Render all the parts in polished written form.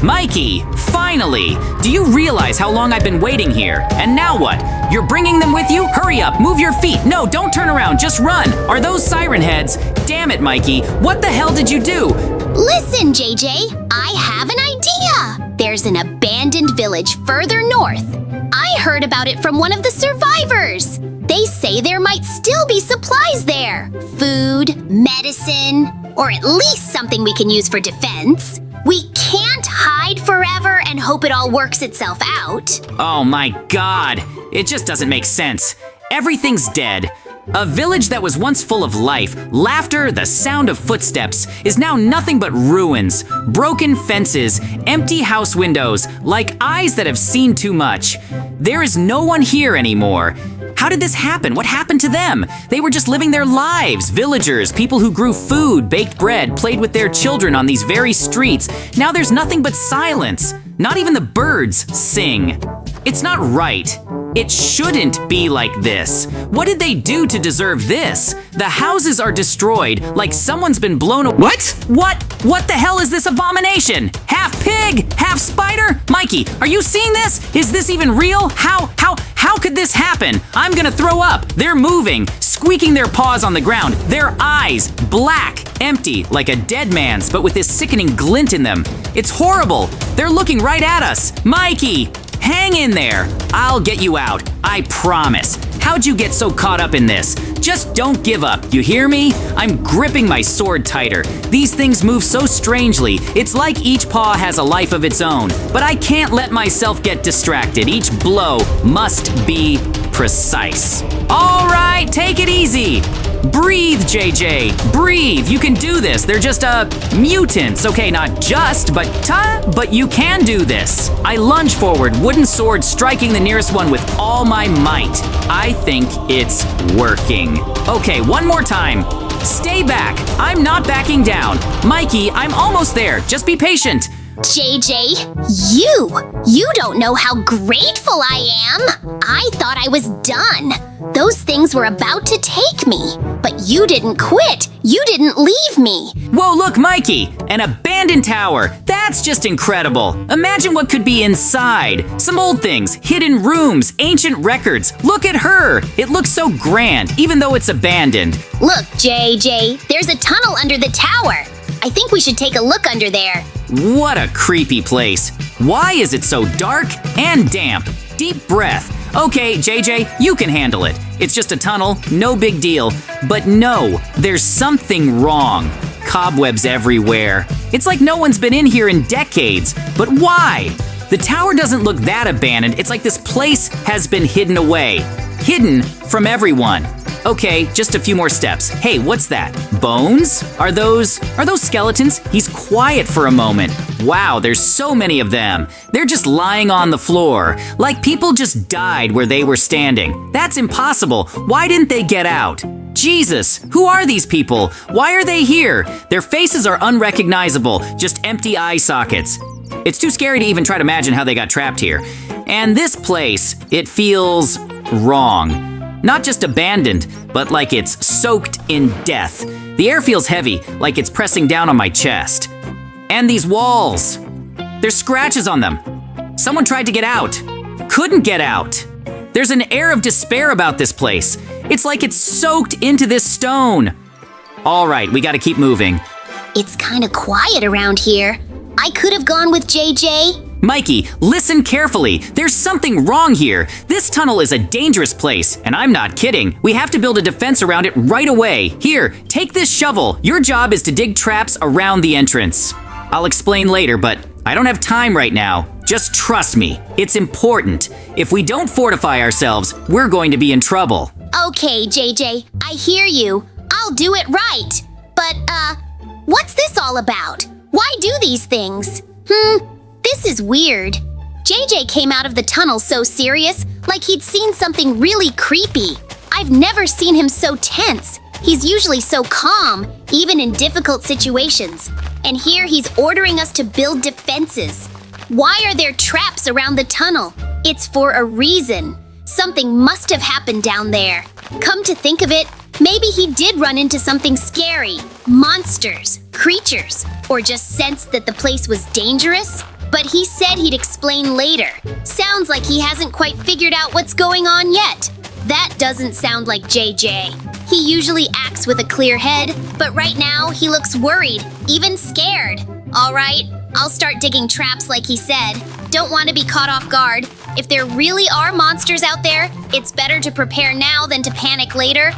Mikey, finally! Do you realize how long I've been waiting here? And now what? You're bringing them with you? Hurry up, move your feet. No, don't turn around, just run. Are those siren heads? Damn it, Mikey. What the hell did you do? Listen, JJ, I have an idea. There's an abandoned village further north. I heard about it from one of the survivors. They say there might still be supplies there. Food, medicine, or at least something we can use for defense. We can't hide forever and hope it all works itself out. Oh my God, it just doesn't make sense. Everything's dead. A village that was once full of life, laughter, the sound of footsteps, is now nothing but ruins. Broken fences, empty house windows, like eyes that have seen too much. There is no one here anymore. How did this happen? What happened to them? They were just living their lives. Villagers, people who grew food, baked bread, played with their children on these very streets. Now there's nothing but silence. Not even the birds sing. It's not right. It shouldn't be like this. What did they do to deserve this? The houses are destroyed, like someone's been blown away. What? What the hell is this abomination? Half pig, half spider? Mikey, are you seeing this? Is this even real? How could this happen? I'm gonna throw up. They're moving, squeaking their paws on the ground. Their eyes, black, empty, like a dead man's, but with this sickening glint in them. It's horrible. They're looking right at us. Mikey, hang in there. I'll get you out. I promise. How'd you get so caught up in this? Just don't give up, you hear me? I'm gripping my sword tighter. These things move so strangely. It's like each paw has a life of its own. But I can't let myself get distracted. Each blow must be precise. All right, take it easy. Breathe, JJ. Breathe. You can do this. They're just, mutants. Okay, not just, but you can do this. I lunge forward, wooden sword striking the nearest one with all my might. I think it's working. Okay, one more time. Stay back. I'm not backing down. Mikey, I'm almost there. Just be patient. JJ, you don't know how grateful I am. I thought I was done. Those things were about to take me, but you didn't quit. You didn't leave me. Whoa, look, Mikey, an abandoned tower. That's just incredible. Imagine what could be inside. Some old things, hidden rooms, ancient records. Look at her. It looks so grand, even though it's abandoned. Look, JJ, there's a tunnel under the tower. I think we should take a look under there. What a creepy place. Why is it so dark and damp? Deep breath. Okay, JJ, you can handle it. It's just a tunnel, no big deal. But no, there's something wrong. Cobwebs everywhere. It's like no one's been in here in decades. But why? The tower doesn't look that abandoned. It's like this place has been hidden away. Hidden from everyone. Okay, just a few more steps. Hey, what's that? Bones? Are those skeletons? He's quiet for a moment. Wow, there's so many of them. They're just lying on the floor, like people just died where they were standing. That's impossible. Why didn't they get out? Jesus, who are these people? Why are they here? Their faces are unrecognizable, just empty eye sockets. It's too scary to even try to imagine how they got trapped here. And this place, it feels wrong. Not just abandoned, but like it's soaked in death. The air feels heavy, like it's pressing down on my chest. And these walls, there's scratches on them. Someone tried to get out, couldn't get out. There's an air of despair about this place. It's like it's soaked into this stone. All right, we gotta keep moving. It's kind of quiet around here. I could have gone with JJ. Mikey, listen carefully. There's something wrong here. This tunnel is a dangerous place, and I'm not kidding. We have to build a defense around it right away. Here, take this shovel. Your job is to dig traps around the entrance. I'll explain later, but I don't have time right now. Just trust me. It's important. If we don't fortify ourselves, we're going to be in trouble. Okay, JJ, I hear you. I'll do it right. But, what's this all about? Why do these things? This is weird. JJ came out of the tunnel so serious, like he'd seen something really creepy. I've never seen him so tense. He's usually so calm, even in difficult situations. And here he's ordering us to build defenses. Why are there traps around the tunnel? It's for a reason. Something must have happened down there. Come to think of it, maybe he did run into something scary. Monsters, creatures, or just sensed that the place was dangerous. but he said he'd explain later. Sounds like he hasn't quite figured out what's going on yet. That doesn't sound like JJ. He usually acts with a clear head, but right now he looks worried, even scared. All right, I'll start digging traps like he said. Don't want to be caught off guard. If there really are monsters out there, it's better to prepare now than to panic later.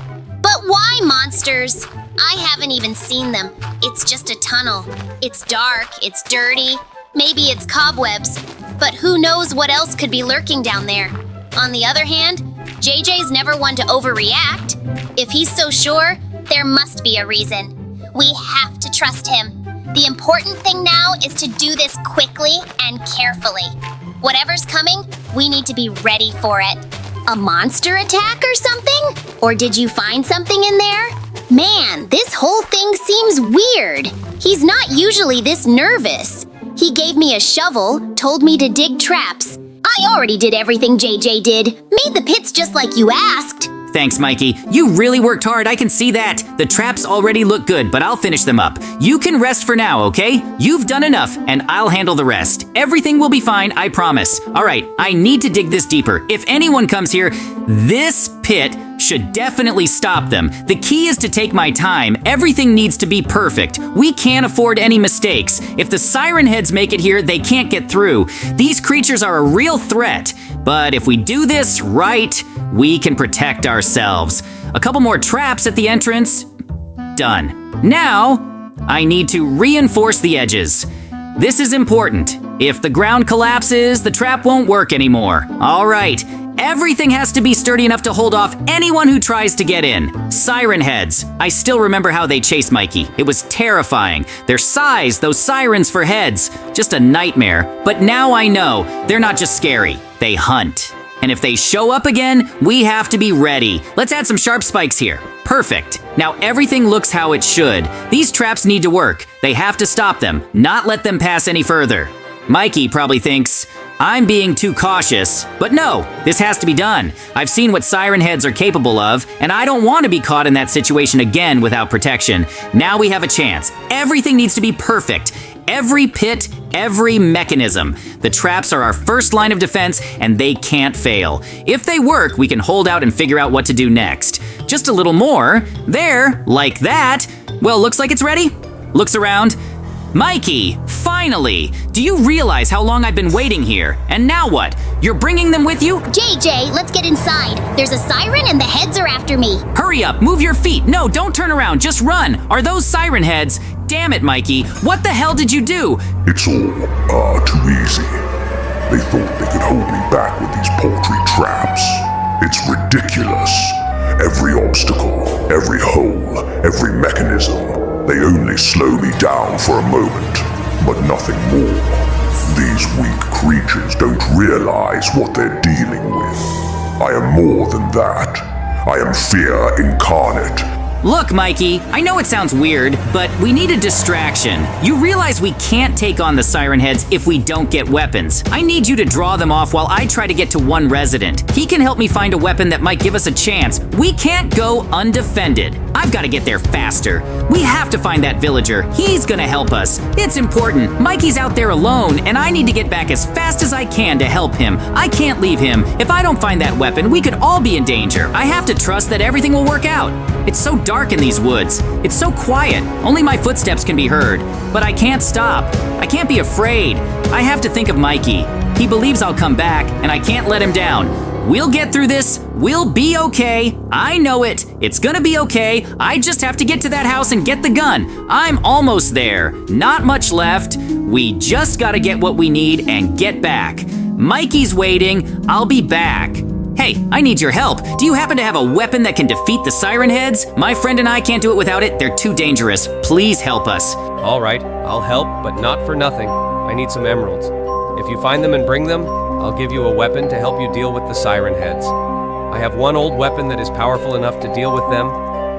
But why monsters? I haven't even seen them. It's just a tunnel. It's dark, it's dirty, maybe it's cobwebs, but who knows what else could be lurking down there. On the other hand, JJ's never one to overreact. If he's so sure, there must be a reason. We have to trust him. The important thing now is to do this quickly and carefully. Whatever's coming, we need to be ready for it. A monster attack or something? Or did you find something in there? Man, this whole thing seems weird. He's not usually this nervous. He gave me a shovel, told me to dig traps. I already did everything JJ did. Made the pits just like you asked. Thanks, Mikey. You really worked hard, I can see that. The traps already look good, but I'll finish them up. You can rest for now, okay? You've done enough, and I'll handle the rest. Everything will be fine, I promise. All right, I need to dig this deeper. If anyone comes here, this pit should definitely stop them. The key is to take my time. Everything needs to be perfect. We can't afford any mistakes. If the siren heads make it here, they can't get through. These creatures are a real threat. But if we do this right, we can protect ourselves. A couple more traps at the entrance. Done. Now, I need to reinforce the edges. This is important. If the ground collapses, the trap won't work anymore. All right. Everything has to be sturdy enough to hold off anyone who tries to get in. Siren heads. I still remember how they chased Mikey. It was terrifying. Their size, those sirens for heads, just a nightmare. But now I know they're not just scary, they hunt. And if they show up again, we have to be ready. Let's add some sharp spikes here. Perfect. Now everything looks how it should. These traps need to work. They have to stop them, not let them pass any further. Mikey probably thinks I'm being too cautious, but no, this has to be done. I've seen what siren heads are capable of, and I don't want to be caught in that situation again without protection. Now we have a chance. Everything needs to be perfect. Every pit, every mechanism. The traps are our first line of defense, and they can't fail. If they work, we can hold out and figure out what to do next. Just a little more. There, like that. Well, looks like it's ready. Looks around. Mikey, finally! Do you realize how long I've been waiting here? And now what? You're bringing them with you? JJ, let's get inside. There's a siren and the heads are after me. Hurry up, move your feet. No, don't turn around, just run. Are those siren heads? Damn it, Mikey. What the hell did you do? It's all, too easy. They thought they could hold me back with these paltry traps. It's ridiculous. Every obstacle, every hole, every mechanism. They only slow me down for a moment, but nothing more. These weak creatures don't realize what they're dealing with. I am more than that. I am fear incarnate. Look, Mikey, I know it sounds weird, but we need a distraction. You realize we can't take on the siren heads if we don't get weapons. I need you to draw them off while I try to get to one resident. He can help me find a weapon that might give us a chance. We can't go undefended. I've got to get there faster. We have to find that villager. He's gonna help us. It's important. Mikey's out there alone, and I need to get back as fast as I can to help him. I can't leave him. If I don't find that weapon, we could all be in danger. I have to trust that everything will work out. It's so dark in these woods. It's so quiet. Only my footsteps can be heard. But I can't stop. I can't be afraid. I have to think of Mikey. He believes I'll come back, and I can't let him down. We'll get through this. We'll be okay. I know it. It's gonna be okay. I just have to get to that house and get the gun. I'm almost there. Not much left. We just gotta get what we need and get back. Mikey's waiting. I'll be back. Hey, I need your help. Do you happen to have a weapon that can defeat the siren heads? My friend and I can't do it without it. They're too dangerous. Please help us. All right, I'll help, but not for nothing. I need some emeralds. If you find them and bring them, I'll give you a weapon to help you deal with the siren heads. I have one old weapon that is powerful enough to deal with them,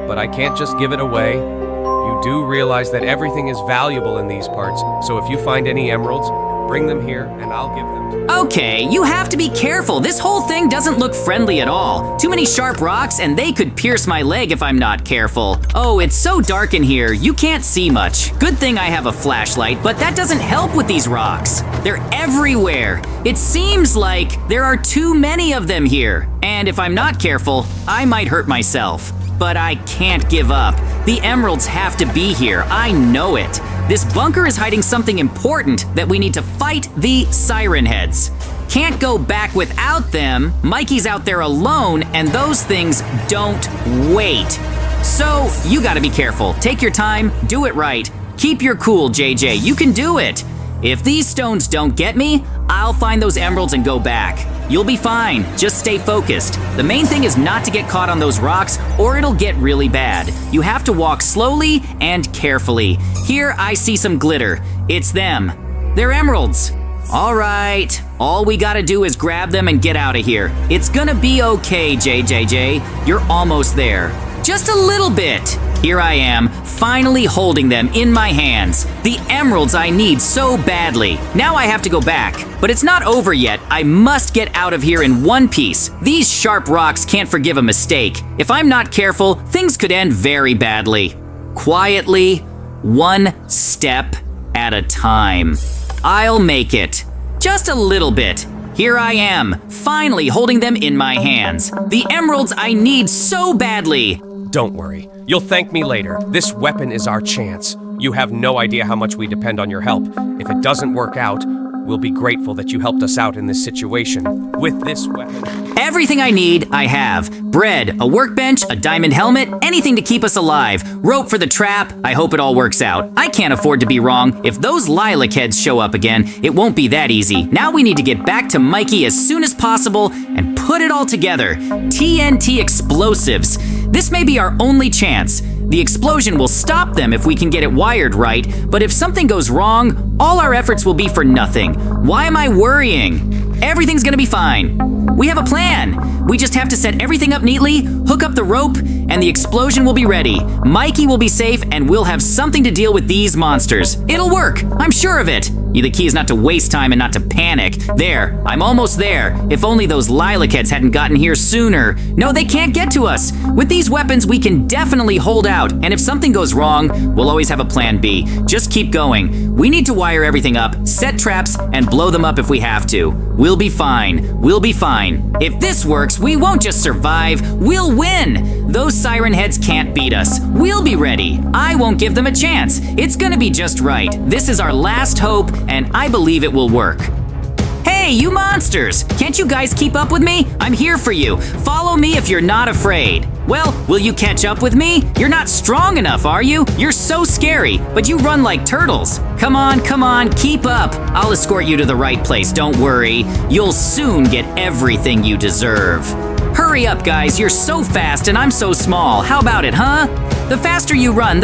but I can't just give it away. You do realize that everything is valuable in these parts, so if you find any emeralds, Bring them here, and I'll give them to you. Okay, you have to be careful. This whole thing doesn't look friendly at all. Too many sharp rocks, and they could pierce my leg if I'm not careful. Oh, it's so dark in here, you can't see much. Good thing I have a flashlight, but that doesn't help with these rocks. They're everywhere. It seems like there are too many of them here. And if I'm not careful, I might hurt myself. But I can't give up. The emeralds have to be here, I know it. This bunker is hiding something important that we need to fight the Siren heads. Can't go back without them. Mikey's out there alone, and those things don't wait. So you gotta be careful. Take your time, do it right. Keep your cool, JJ, you can do it. If these stones don't get me, I'll find those emeralds and go back. You'll be fine, just stay focused. The main thing is not to get caught on those rocks or it'll get really bad. You have to walk slowly and carefully. Here I see some glitter. It's them. They're emeralds. All right, all we gotta do is grab them and get out of here. It's gonna be okay, JJJ. You're almost there. Just a little bit. Here I am, finally holding them in my hands. The emeralds I need so badly. Now I have to go back, but it's not over yet. I must get out of here in one piece. These sharp rocks can't forgive a mistake. If I'm not careful, things could end very badly. Quietly, one step at a time. I'll make it. Just a little bit. Here I am, finally holding them in my hands. The emeralds I need so badly. Don't worry. You'll thank me later. This weapon is our chance. You have no idea how much we depend on your help. If it doesn't work out, we'll be grateful that you helped us out in this situation. With this weapon... Everything I need, I have. Bread, a workbench, a diamond helmet, anything to keep us alive. Rope for the trap, I hope it all works out. I can't afford to be wrong. If those lilac heads show up again, it won't be that easy. Now we need to get back to Mikey as soon as possible and put it all together. TNT explosives. This may be our only chance. The explosion will stop them if we can get it wired right, but if something goes wrong, all our efforts will be for nothing. Why am I worrying? Everything's gonna be fine. We have a plan. We just have to set everything up neatly, hook up the rope, and the explosion will be ready. Mikey will be safe, and we'll have something to deal with these monsters. It'll work, I'm sure of it. The key is not to waste time and not to panic. There, I'm almost there. If only those lilac heads hadn't gotten here sooner. No, they can't get to us. With these weapons, we can definitely hold out, and if something goes wrong, we'll always have a plan B. Just keep going. We need to wire everything up, set traps, and blow them up if we have to. We'll be fine. We'll be fine. If this works, we won't just survive, we'll win. Those siren heads can't beat us. We'll be ready. I won't give them a chance. It's gonna be just right. This is our last hope, and I believe it will work. Hey, you monsters! Can't you guys keep up with me? I'm here for you. Follow me if you're not afraid. Well, will you catch up with me? You're not strong enough, are you? You're so scary, but you run like turtles. Come on, keep up. I'll escort you to the right place, don't worry. You'll soon get everything you deserve. Hurry up, guys, you're so fast and I'm so small. How about it, huh? The faster you run,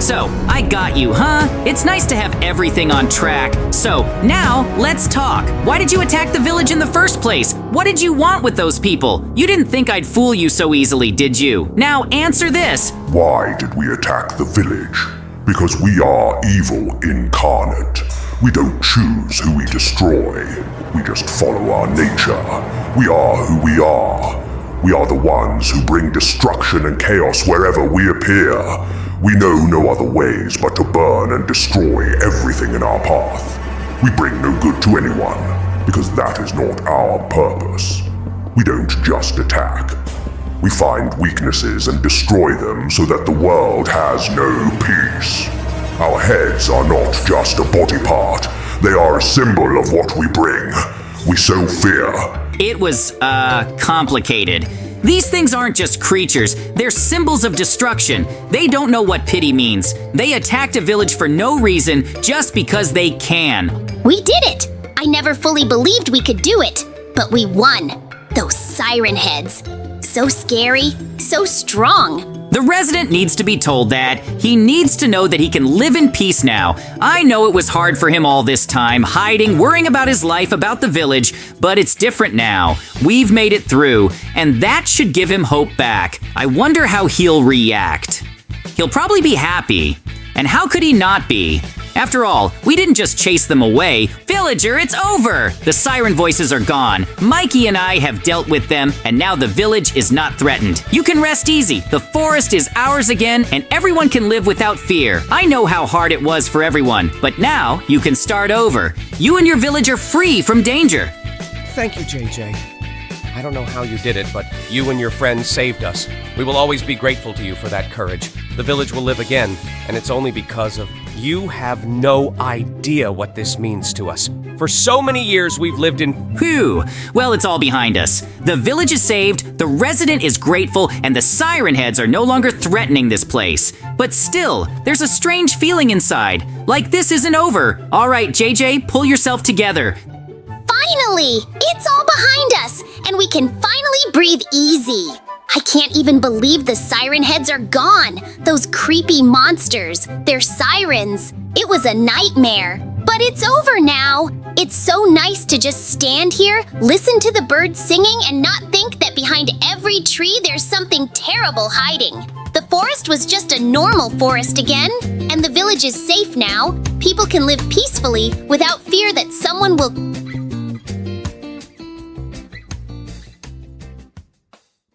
So, I got you, huh? It's nice to have everything on track. So, now, let's talk. Why did you attack the village in the first place? What did you want with those people? You didn't think I'd fool you so easily, did you? Now, answer this. Why did we attack the village? Because we are evil incarnate. We don't choose who we destroy. We just follow our nature. We are who we are. We are the ones who bring destruction and chaos wherever we appear. We know no other ways but to burn and destroy everything in our path. We bring no good to anyone, because that is not our purpose. We don't just attack. We find weaknesses and destroy them so that the world has no peace. Our heads are not just a body part. They are a symbol of what we bring. We sow fear. It was, complicated. These things aren't just creatures, they're symbols of destruction. They don't know what pity means. They attacked a village for no reason, just because they can. We did it! I never fully believed we could do it, but we won. Those siren heads. So scary, so strong. The resident needs to be told that. He needs to know that he can live in peace now. I know it was hard for him all this time, hiding, worrying about his life, about the village, but it's different now. We've made it through, and that should give him hope back. I wonder how he'll react. He'll probably be happy. And how could he not be? After all, we didn't just chase them away. Villager, it's over! The siren voices are gone. Mikey and I have dealt with them, and now the village is not threatened. You can rest easy. The forest is ours again, and everyone can live without fear. I know how hard it was for everyone, but now you can start over. You and your village are free from danger. Thank you, JJ. I don't know how you did it, but you and your friends saved us. We will always be grateful to you for that courage. The village will live again, and it's only because of you. Have no idea what this means to us. For so many years we've lived in... Whew. Well, it's all behind us. The village is saved, the resident is grateful, and the siren heads are no longer threatening this place. But still, there's a strange feeling inside. Like this isn't over. All right, JJ, pull yourself together. Finally! It's all behind us, and we can finally breathe easy. I can't even believe the siren heads are gone. Those creepy monsters. They're sirens. It was a nightmare. But it's over now. It's so nice to just stand here, listen to the birds singing, and not think that behind every tree there's something terrible hiding. The forest was just a normal forest again, and the village is safe now. People can live peacefully without fear that someone will